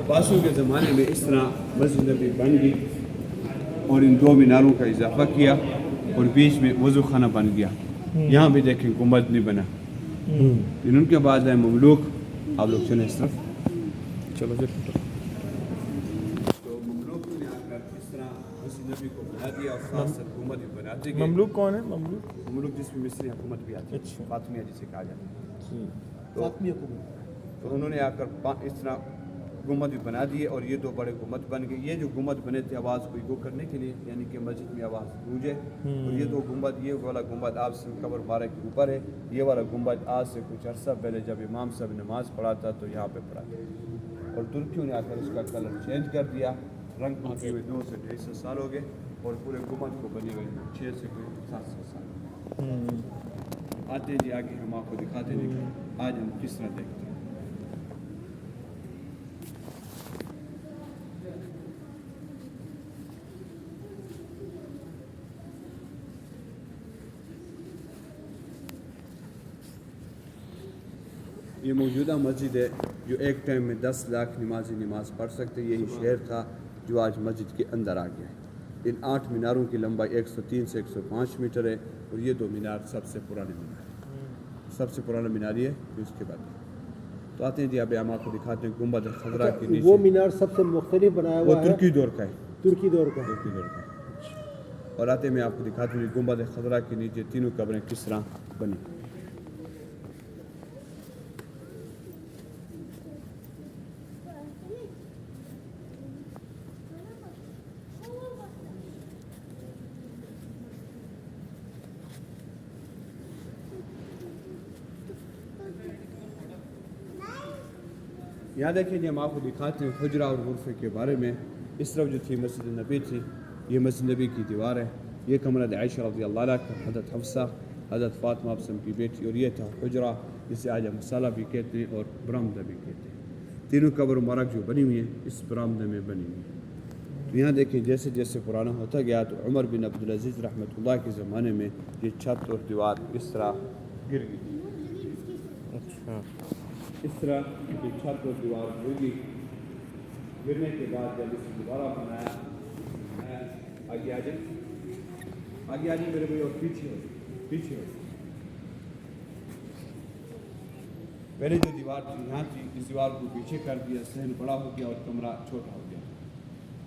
عباسوں کے زمانے میں اس طرح مسجد نبی بن گئی اور ان 2 میناروں کا اضافہ کیا اور بیچ میں وضو خانہ بن گیا. یہاں بھی دیکھیں گنبد نہیں بنا. ان کے بعد ہے مملوک. آپ لوگ چلیں اس طرف. چلو جی. تو مملوکوں نے آ کر اس طرح مسجد نبی کو بنا دیا اور ساتھ ساتھ گنبد بھی بناتے گئے. مملوک کون ہے؟ مملوک جس میں مصری حکومت بھی آتی ہے, فاطمیہ جسے کہا جاتا ہے. تو انہوں نے آ کر اس طرح گنبد بھی بنا دیے اور یہ 2 بڑے گنبد بن گئے. یہ جو گنبد بنے تھے آواز کو ایکو کرنے کے لیے, یعنی کہ مسجد میں آواز گونجے. اور یہ 2 گنبد, یہ والا گنبد آپ سے قبر مبارک کے اوپر ہے. یہ والا گنبد آج سے کچھ عرصہ پہلے جب امام صاحب نماز پڑھا تھا تو یہاں پہ پڑھا تھا, اور ترکیوں نے آ کر اس کا کلر چینج کر دیا. رنگ پھیکے ہوئے 200 سے 250 سال ہو گئے اور پورے گنبد کو بنے ہوئے 6 سے 700 سال. آتے ہیں جی آگے, ہم آپ کو دکھاتے ہیں کہ آج ہم کس طرح دیکھتے ہیں. یہ موجودہ مسجد ہے جو ایک ٹائم میں 10 لاکھ نمازی نماز پڑھ سکتے. یہی شہر تھا جو آج مسجد کے اندر آ گیا ہے. ان 8 میناروں کی لمبائی 103 سے 105 میٹر ہے اور یہ 2 مینار سب سے پرانے مینار ہے. سب سے پرانا مینار یہ ہے, اس کے بعد. تو آتے ہیں جی اب ہم آپ کو دکھاتے ہیں گنبد خضرا کے نیچے. وہ مینار سب سے مختلف بنایا ہوا ہے, وہ ترکی دور کا ہے. ترکی دور کا. اور آتے میں آپ کو دکھاتے ہیں گنبد خضرا کے نیچے تینوں قبریں کس طرح بنی. یہاں دیکھیں جی ہم آپ کو دکھاتے ہیں حجرہ اور غرفے کے بارے میں. اس طرف جو تھی مسجد نبی تھی, یہ مسجد نبی کی دیوار ہے. یہ کمرہ عائشہ رضی اللہ عنہ کا, حضرت حفصہ, حضرت فاطمہ ابسم کی بیٹی, اور یہ تھا حجرہ جسے آج ہم مسالہ بھی کہتے ہیں اور برآمدہ بھی کہتے ہیں. تینوں قبر مبارک جو بنی ہوئی ہیں اس برآمدہ میں بنی ہوئی ہیں. تو یہاں دیکھیں جیسے جیسے پرانا ہوتا گیا تو عمر بن عبدالعزیز رحمۃ اللہ کے زمانے میں یہ چھت اور دیوار اس طرح گر گئی. اچھا, اس طرح یہ چھت اور دیوار گر گئی. گرنے کے بعد جب اسے دوبارہ بنایا, آگے آ جائیں, آگے آ جائیں میرے بھائی, اور پیچھے ہو, پیچھے ہو. پہلے جو دیوار تھی یہاں تھی, اس دیوار کو پیچھے کر دیا, صحن بڑا ہو گیا اور کمرہ چھوٹا ہو گیا.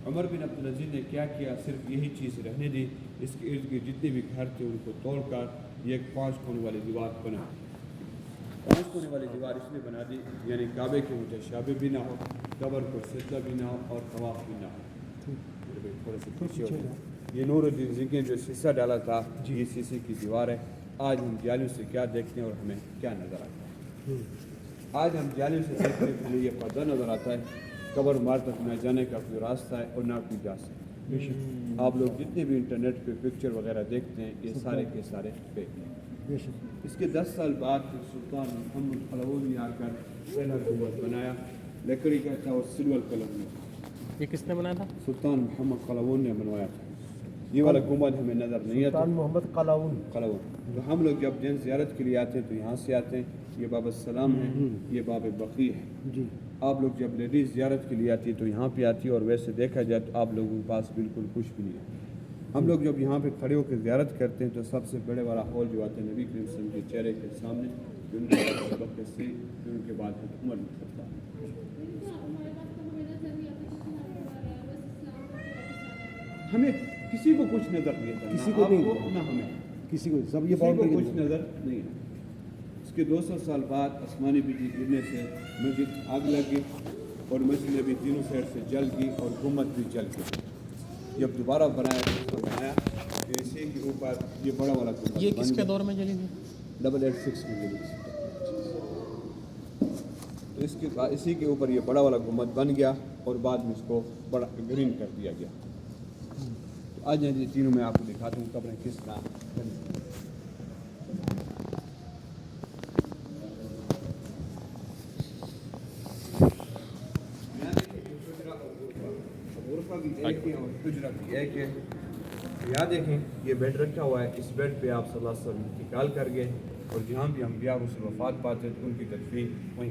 عمر بن عبدالعزیز نے کیا کیا, صرف یہی چیز رہنے دی. اس کے ارد گرد جتنے بھی گھر تھے ان کو توڑ کر یہ ایک 5 کونے والی دیوار بنا. 5 کونے والی دیوار اس نے بنا دی یعنی کعبے کے متشابہ بھی نہ ہو, قبر کو سجدہ بھی نہ ہو اور طواف بھی نہ ہو. تھوڑے سے پیچھے ہو جائے. یہ نور الدین زنگی جو سیسہ ڈالا تھا, یہ سیسے کی دیوار ہے. آج ہم جالیوں سے کیا دیکھتے ہیں اور ہمیں کیا نظر آتا ہے. آج ہم جالیوں سے دیکھتے ہیں پہلے یہ پردہ نظر آتا ہے. قبر مار تک نہ جانے کا کوئی راستہ ہے اور نہ کوئی جا سکتا. آپ لوگ جتنے بھی انٹرنیٹ پہ پکچر وغیرہ دیکھتے ہیں یہ سارے کے سارے فیک ہیں. اس کے 10 سال بعد سلطان محمد قلاوون نے آ کر پہلا گنبد بنایا. لکڑی کا تھا اور سلور کلر میں. یہ کس نے بنایا تھا؟ سلطان محمد قلاوون نے بنوایا تھا. یہ والا گنبد ہمیں نظر نہیں آتا. سلطان محمد قلاوون. تو ہم لوگ جب جن زیارت کے لیے آتے ہیں تو یہاں سے آتے ہیں. یہ باب السلام ہے, یہ باب بقیع ہے. جی, آپ لوگ جب لیڈیز زیارت کے لیے آتی ہے تو یہاں پہ آتی ہے, اور ویسے دیکھا جائے تو آپ لوگوں کے پاس بالکل کچھ بھی نہیں ہے. ہم لوگ جب یہاں پہ کھڑے ہو کے زیارت کرتے ہیں تو سب سے بڑے والا ہال جو آتا ہے نبی کریم صلی اللہ علیہ وسلم کے چہرے کے سامنے, ان کے بعد بکر سے, ان کے بعد عمر بن خطاب. ہمیں کسی کو کچھ نظر نہیں آتا, کسی کو نہیں, نہ ہمیں کسی کو, سب یہ کسی کو باؤنڈری کچھ نظر نہیں ہے. اس کے 200 سال بعد آسمانی بجلی گرنے سے مسجد آگ لگ گئی اور مسجد بھی تینوں سائڈ سے جل گئی اور گنبد بھی جل گئی. جب دوبارہ بنایا تو اسی کے اوپر یہ بڑا والا گنبد. یہ کس کے دور میں جلی تھی؟ 886 میں جلی تھی. تو اس کے بعد اسی کے اوپر یہ بڑا والا گنبد بن گیا اور بعد میں اس کو بڑا گرین کر دیا گیا. تو آج یہ تینوں میں آپ کو دکھاتا ہوں قبریں کس طرح بنی. ایک ہے یاد دیکھیں, یہ بیڈ رکھا ہوا ہے. اس بیڈ پہ آپ صلی اللہ علیہ وسلم انتقال کر گئے, اور جہاں بھی انبیاء رسول وفات پاتے تھے ان کی تدفین وہیں.